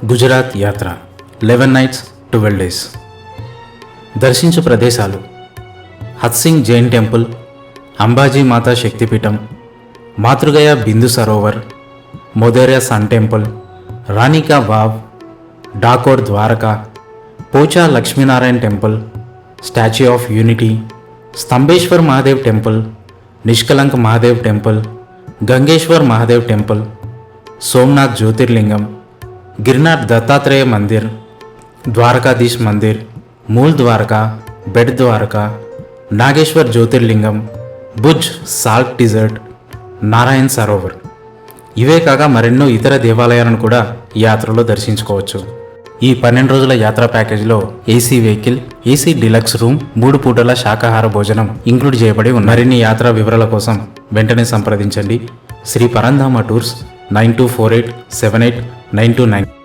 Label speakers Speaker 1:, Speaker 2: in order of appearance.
Speaker 1: గుజరాత్ యాత్ర 11 nights 12 days. దర్శించు ప్రదేశాలు: హత్సింగ్ జైన్ టెంపుల్, అంబాజీ మాతా శక్తిపీఠం, Matrugaya Bindu Sarovar, Modhera sun temple, Rani ka Vav, Dakor Dwarka, Pocha Lakshminarayana temple, Statue of Unity, Stambheshwar Mahadev temple, Nishkalank Mahadev temple, Gangeshwar Mahadev temple, Somnath జ్యోతిర్లింగం, గిర్నార్ దత్తాత్రేయ మందిర్, ద్వారకాధీష్ మందిర్, మూల్ ద్వారకా, బెడ్ ద్వారకా, నాగేశ్వర్ జ్యోతిర్లింగం, భుజ్ సాల్ట్ డిజర్ట్, నారాయణ్ సరోవర్. ఇవే కాక మరెన్నో ఇతర దేవాలయాలను కూడా ఈ యాత్రలో దర్శించుకోవచ్చు. ఈ 12 రోజుల యాత్రా ప్యాకేజ్లో AC vehicle, AC deluxe room, 3 పూటల శాకాహార భోజనం ఇంక్లూడ్ చేయబడి ఉన్నాయి. మరిన్ని యాత్రా వివరాల కోసం వెంటనే సంప్రదించండి శ్రీ పరంధామ టూర్స్ 9248789229.